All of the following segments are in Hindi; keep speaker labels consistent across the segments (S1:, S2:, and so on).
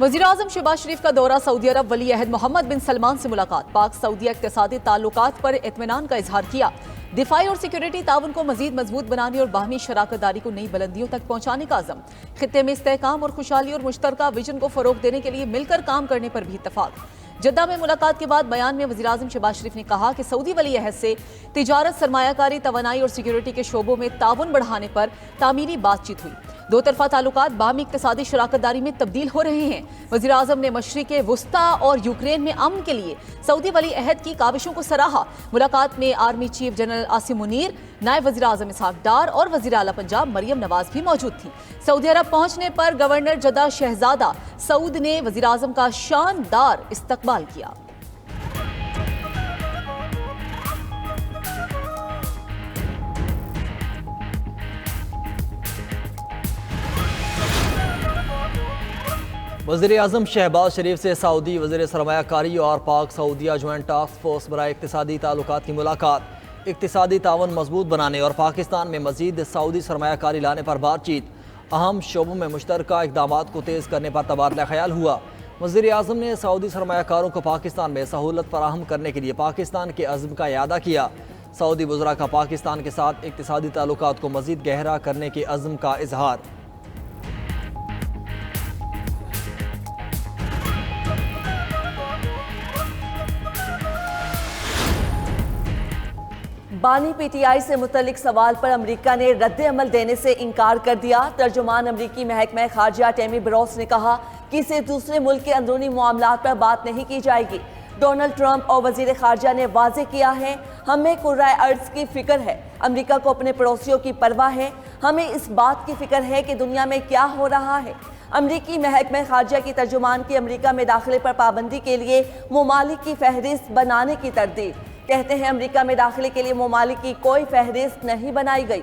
S1: वज़ीर-ए-आज़म शहबाज शरीफ का दौरा सऊदी अरब वली अहद मोहम्मद बिन सलमान से मुलाकात। पाक सऊदी इक़्तिसादी ताल्लुकात पर इत्मीनान का इजहार किया। दिफाई और सिक्योरिटी ताउन को मजीद मजबूत बनाने और बाहमी शराकत दारी को नई बुलंदियों तक पहुंचाने का अज़म। खित्ते में इस्तेहकाम और खुशहाली और मुश्तरका विजन को फरोग देने के लिए मिलकर काम करने पर भी इत्तफाक। जद्दा में मुलाकात के बाद बयान में वज़ीर-ए-आज़म शहबाज शरीफ ने कहा कि सऊदी वली अहद से तिजारत, सरमायाकारी, तवानाई और सिक्योरिटी के शोबों में ताउन बढ़ाने पर तामीरी बातचीत हुई। दो तरफा ताल्लुकात बाहमी इक़्तिसादी शराकत दारी में तब्दील हो रहे हैं। वज़ीर-ए-आज़म ने मशरिक़े वुस्ता और यूक्रेन में अमन के लिए सऊदी वली अहद की काविशों को सराहा। मुलाकात में army chief general Asim Munir, नायब वज़ीर-ए-आज़म इसहाक डार और वज़ीर आला पंजाब मरियम नवाज भी मौजूद थी। सऊदी अरब पहुंचने पर गवर्नर जद्दा शहजादा सऊद ने वज़ीर-ए-आज़म का शानदार इस्तकबाल किया।
S2: वज़ीर-ए-आज़म शहबाज शरीफ से सऊदी वज़ीर सरमायाकारी और पाक सऊदिया जॉइंट टास्क फोर्स बराए इक़्तिसादी ताल्लुकात की मुलाकात। इक़्तिसादी तावन मजबूत बनाने और पाकिस्तान में मज़ीद सऊदी सरमायाकारी लाने पर बातचीत। अहम शोबों में मुश्तरका इक़दामात को तेज़ करने पर तबादला ख्याल हुआ। वज़ीर-ए-आज़म ने सऊदी सरमायाकारों को पाकिस्तान में सहूलत फराहम करने के लिए पाकिस्तान के अज़्म का इआदा किया। सऊदी वज़रा का पाकिस्तान के साथ इक़्तिसादी ताल्लुकात को मज़ीद गहरा करने के अज़्म का इजहार।
S3: बानी पीटीआई से मुतल्लिक सवाल पर अमरीका ने रद्द अमल देने से इनकार कर दिया। तर्जुमान अमरीकी महकमा खारजिया टेमी ब्रोस ने कहा कि इसे दूसरे मुल्क के अंदरूनी मामलात पर बात नहीं की जाएगी। डोनाल्ड ट्रंप और वजीर खारजिया ने वाजे किया है, हमें कुर्राए अर्ज की फिक्र है, अमरीका को अपने पड़ोसियों की परवाह है, हमें इस बात की फिक्र है कि दुनिया में क्या हो रहा है। अमरीकी महकमा खारजिया की तर्जुमान की अमरीका में दाखिले पर पाबंदी के लिए ममालिक की फहरिस्त बनाने की तरदीद। कहते हैं अमरीका में दाखिले के लिए ममालिक की कोई फहरिस्त नहीं बनाई गई।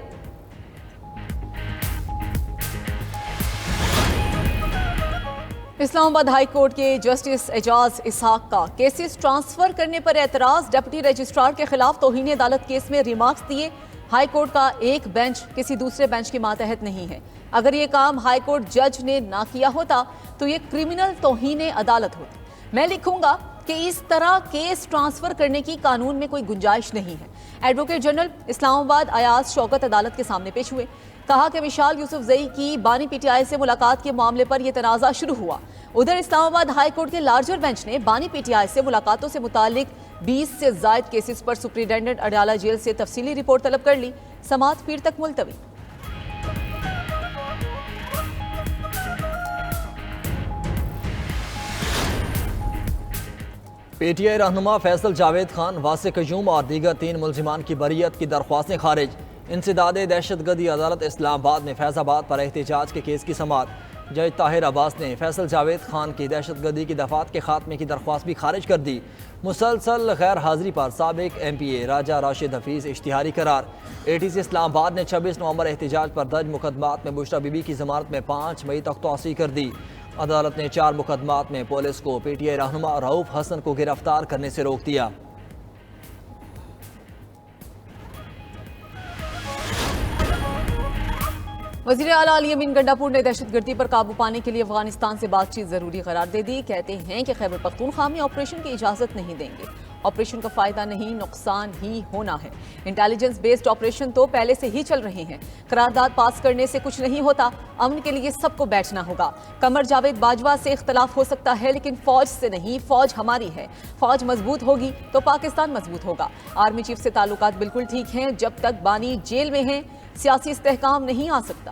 S1: इस्लामाबाद हाई कोर्ट के जस्टिस एजाज इसहाक का केसेस ट्रांसफर करने पर एतराज। डिप्टी रजिस्ट्रार के खिलाफ तौहीन अदालत केस में रिमार्क्स दिए। हाई कोर्ट का एक बेंच किसी दूसरे बेंच के मातहत नहीं है। अगर ये काम हाई कोर्ट जज ने ना किया होता तो ये क्रिमिनल तौहीन अदालत होती। मैं लिखूंगा कि इस तरह केस ट्रांसफर करने की कानून में कोई गुंजाइश नहीं है। एडवोकेट जनरल इस्लामाबाद अयाज शौकत अदालत के सामने पेश हुए। कहा कि मिशाल यूसुफजई की बानी पीटीआई से मुलाकात के मामले पर यह तनाज़ा शुरू हुआ। उधर इस्लामाबाद हाई कोर्ट के लार्जर बेंच ने बानी पीटीआई से मुलाकातों से मुतालिक 20 से ज़ायद केसेस पर सुप्रिंटेंडेंट अडयाला जेल से तफसीली रिपोर्ट तलब कर ली। समाअत पीर तक मुलतवी।
S2: पीटीआई रहनुमा फैसल जावेद खान, वासे कयूम और दीगर 3 मुलजिमान की बरीयत की दरख्वास्तें खारिज। इंसदादे दहशतगर्दी अदालत इस्लामाबाद में फैजाबाद पर एहतजाज के केस की समाअत। जज ताहिर अब्बास ने फैसल जावेद खान की दहशतगर्दी की दफात के खात्मे की दरख्वास्त भी खारिज कर दी। मुसलसल गैर हाजिरी पर साबिक MPA राजा राशिद हफीज इश्तिहारी करार। ATC इस्लामाबाद ने 26 नवंबर एहतजाज पर दर्ज मुकदमात में बुशरा बीबी की जमानत में 5 मई तक तौसी कर दी। अदालत ने 4 मुकदमात में पुलिस को पीटीआई रहनुमा रऊफ हसन को गिरफ्तार करने से रोक दिया।
S1: वज़ीर आला अली अमीन गंडापुर ने दहशतगर्दी पर काबू पाने के लिए अफगानिस्तान से बातचीत जरूरी करार दे दी। कहते हैं कि खैबर पख्तूनख्वा में ऑपरेशन की इजाजत नहीं देंगे। ऑपरेशन का फायदा नहीं, नुकसान ही होना है। इंटेलिजेंस बेस्ड ऑपरेशन तो पहले से ही चल रहे हैं। करारदाद पास करने से कुछ नहीं होता, अमन के लिए सबको बैठना होगा। कमर जावेद बाजवा से इख्तलाफ हो सकता है लेकिन फौज से नहीं, फौज हमारी है। फौज मजबूत होगी तो पाकिस्तान मजबूत होगा। आर्मी चीफ से ताल्लुकात बिल्कुल ठीक हैं, जब तक बानी जेल में हैं सियासी इस्तेहकाम नहीं आ सकता।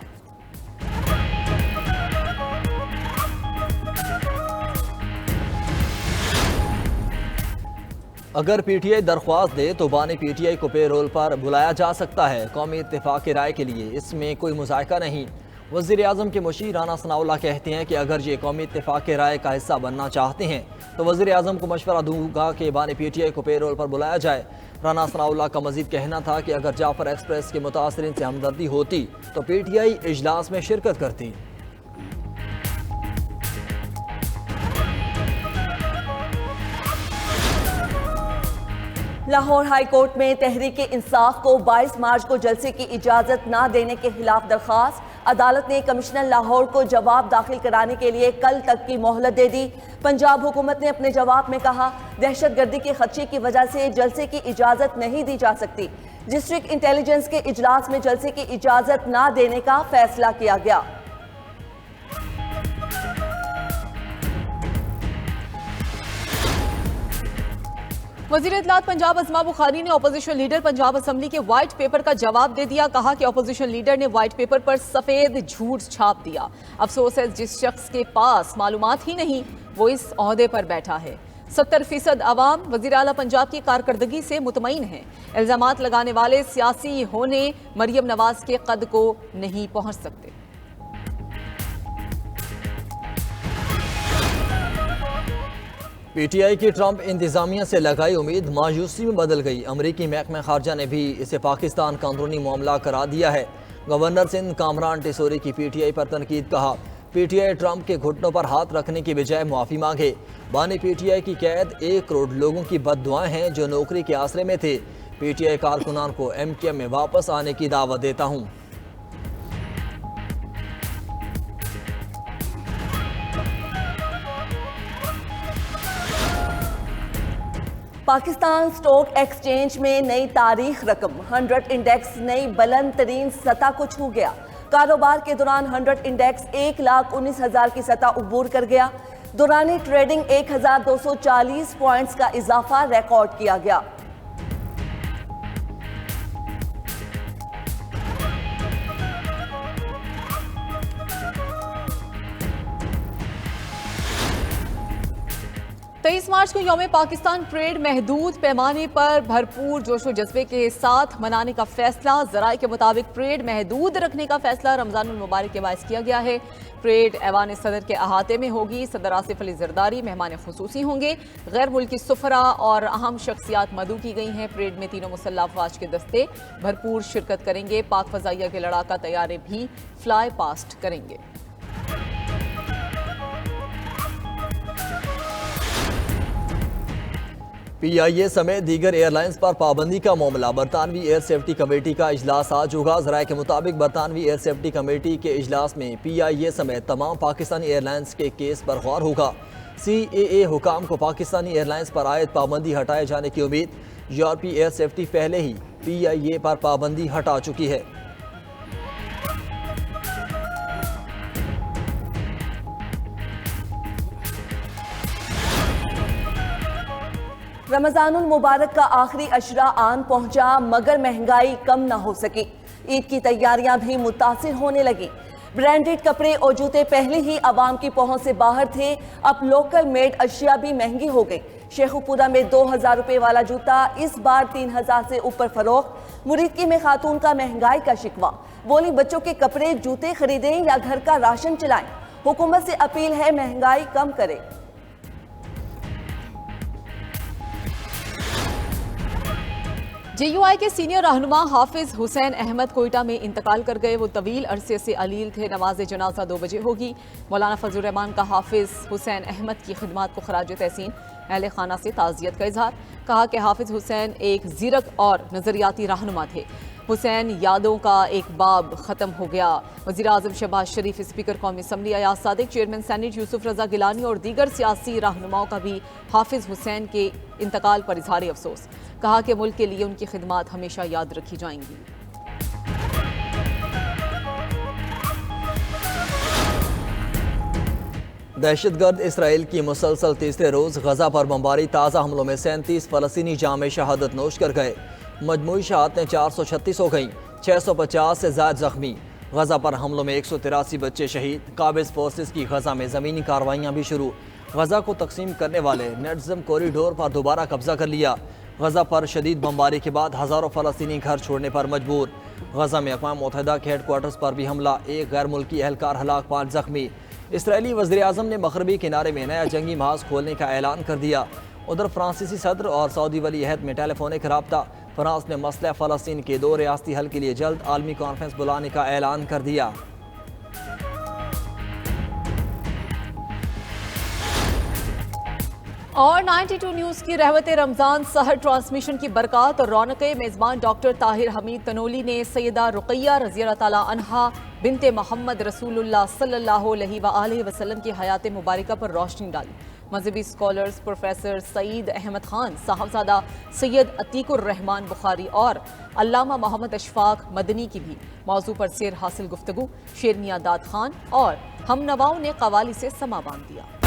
S2: अगर पीटीआई दरख्वास्त दे तो बानी पीटीआई को पेरोल पर बुलाया जा सकता है। कौमी इत्तेफाक की राय के लिए इसमें कोई मुज़ायका नहीं। वज़ीर आज़म के मुशीर राना सनाउल्लाह कहते हैं कि अगर ये कौमी इत्तेफाक की राय का हिस्सा बनना चाहते हैं तो वज़ीर आज़म को मशवरा दूंगा कि बानी पीटीआई को पेरोल पर बुलाया जाए। राना सनाउल्लाह का मजीद कहना था कि अगर जाफर एक्सप्रेस के मुतासरीन से हमदर्दी होती तो पीटीआई इजलास में शिरकत करती।
S3: लाहौर हाई कोर्ट में तहरीक इंसाफ को 22 मार्च को जलसे की इजाजत न देने के खिलाफ दरख्वास्त। अदालत ने कमिश्नर लाहौर को जवाब दाखिल कराने के लिए कल तक की मोहलत दे दी। पंजाब हुकूमत ने अपने जवाब में कहा, दहशतगर्दी के खदशे की वजह से जलसे की इजाजत नहीं दी जा सकती। डिस्ट्रिक्ट इंटेलिजेंस के इजलास में जलसे की इजाजत न देने का फैसला किया गया।
S1: वज़ीर इत्तलात पंजाब अज़मा बुखारी ने अपोजिशन लीडर पंजाब असम्बली के व्हाइट पेपर का जवाब दे दिया। कहा कि अपोजिशन लीडर ने व्हाइट पेपर पर सफेद झूठ छाप दिया। अफसोस है जिस शख्स के पास मालूमात ही नहीं वो इस ओहदे पर बैठा है। 70% अवाम वज़ीर आला पंजाब की कारकर्दगी से मुतमईन है। इल्जामात लगाने वाले सियासी होने मरियम नवाज के कद को नहीं पहुंच सकते।
S2: पीटीआई की ट्रंप इंतजामिया से लगाई उम्मीद मायूसी में बदल गई। अमरीकी महकमा खारजा ने भी इसे पाकिस्तान का अंदरूनी मामला करार दिया है। गवर्नर सिंध कामरान टिसोरी की पीटीआई पर तनकीद। कहा, पीटीआई ट्रंप के घुटनों पर हाथ रखने की बजाय मुआफ़ी मांगे। बानी पीटीआई की कैद 1 करोड़ लोगों की बद्दुआएं हैं जो नौकरी के आसरे में थे। पीटीआई कारकुनान को एमकेएम में वापस आने की दावत देता हूँ।
S3: पाकिस्तान स्टॉक एक्सचेंज में नई तारीख रकम 100 इंडेक्स नई बुलंद तरीन सतह को छू गया। कारोबार के दौरान 100 इंडेक्स 1,19,000 की सतह उबूर कर गया। दौरानी ट्रेडिंग 1,240 पॉइंट्स का इजाफा रिकॉर्ड किया गया।
S1: तेईस मार्च को यौम पाकिस्तान परेड महदूद पैमाने पर भरपूर जोशो जज्बे के साथ मनाने का फैसला। जराये के मुताबिक परेड महदूद रखने का फैसला रमजानुल मुबारक के बायस किया गया है। परेड ऐवान सदर के अहाते में होगी। सदर आसिफ अली जरदारी मेहमान खुसूसी होंगे। गैर मुल्की सुफरा और अहम शख्सियात मदऊ की गई हैं। परेड में तीनों मुसल्लह अफवाज के दस्ते भरपूर शिरकत करेंगे। पाक फजाइया के लड़ाका तैयारे भी फ्लाई पास्ट करेंगे।
S2: पीआईए समेत दीगर एयरलाइंस पर पाबंदी का मामला। बरतानवी एयर सेफ्टी कमेटी का इजलास आज होगा। जराये के मुताबिक बरतानवी एयर सेफ्टी कमेटी के इजलास में पीआईए समेत तमाम पाकिस्तानी एयरलाइंस के केस पर गौर होगा। CAA हुकाम को पाकिस्तानी एयरलाइंस पर आयद पाबंदी हटाए जाने की उम्मीद। यूरोपीय एयर सेफ्टी पहले ही पीआईए पर पाबंदी हटा चुकी है।
S3: रमजानुल मुबारक का आखिरी अशरा आन पहुंचा, मगर महंगाई कम न हो सकी। ईद की तैयारियां भी मुतासिर होने लगी। ब्रांडेड कपड़े और जूते पहले ही आवाम की पहुंच से बाहर थे, अब लोकल मेड अशिया भी महंगी हो गई। शेखुपुरा में 2,000 रुपए वाला जूता इस बार 3,000 से ऊपर फरोख्त। मुरीदकी में खातून का महंगाई का शिकवा। बोली, बच्चों के कपड़े जूते खरीदें या घर का राशन चलाएं। हुकूमत से अपील है महंगाई कम करे।
S1: JUI के सीनियर रहनुमा हाफिज हुसैन अहमद कोयटा में इंतकाल कर गए। वो तवील अरसे से अलील थे। नमाज जनाजा 2 बजे होगी। मौलाना फजलुर रहमान का हाफिज हुसैन अहमद की खिदमत को खराज तहसीन। अहले खाना से ताज़ियत का इजहार। कहा कि हाफिज हुसैन एक ज़ीरक और नज़रियाती रहनुमा थे। हुसैन यादों का एक बाब ख़त्म हो गया। वज़ीर आज़म शहबाज शरीफ, स्पीकर कौमी assembly Ayaz Sadiq, chairman senate Yousuf Raza Gilani और दीगर सियासी रहनुमाओं का भी हाफिज हुसैन के इंतकाल पर इजहार अफसोस। कहा कि मुल्क के लिए उनकी खिदमत हमेशा याद रखी जाएंगी।
S2: दहशतगर्द इसराइल की मुसलसल तीसरे रोज़ गजा पर बमबारी। ताज़ा हमलों में 37 फ़लस्तीनी जामे शहादत नोश कर गए। मजमूई शहादतें 436 हो गईं। 650 से ज़्यादा जख्मी। गजा पर हमलों में 183 बच्चे शहीद। काबिज फोर्सेस की गजा में ज़मीनी कार्रवाइयाँ भी शुरू। गजा को तकसीम करने वाले नेटज़म कॉरिडोर पर दोबारा कब्जा कर लिया। गजा पर शदीद बमबारी के बाद हज़ारों फ़लस्तीनी घर छोड़ने पर मजबूर। गजा में अक़वाम मुत्तहिदा के हेडक्वार्टर्स पर भी हमला। एक गैर मुल्की एहलकार हलाक, 5 जख्मी। इसराइली वज़ीर आज़म ने मग़रबी किनारे में नया जंगी महाज खोलने का ऐलान कर दिया। उधर फ्रांसीसी सदर और सऊदी वली अहद में टेलीफोनिक रब्ता। फ्रांस ने मसला फ़लस्तीन के 2 रियासती हल के लिए जल्द आलमी कॉन्फ्रेंस बुलाने का ऐलान कर दिया।
S1: और 92 न्यूज़ की रहमत रमज़ान सहर ट्रांसमिशन की बरकत और रौनक मेज़बान डॉक्टर ताहिर हमीद तनोली ने सैयदा रुक़ैया रज़ी अल्लाह तआला अन्हा बिनते मोहम्मद रसूलुल्लाह सल्लल्लाहु अलैहि वसल्लम की हयात मुबारका पर रोशनी डाली। मजहबी स्कॉलर्स प्रोफेसर सईद अहमद खान, साहबजादा सैयद अतीकुर रहमान बुखारी और अल्लामा मोहम्मद अशफाक मदनी की भी मौजू पर सेर हासिल गुफ्तगू। शेरनिया दाद खान और हम नवाओं ने कवाली से समा बांध दिया।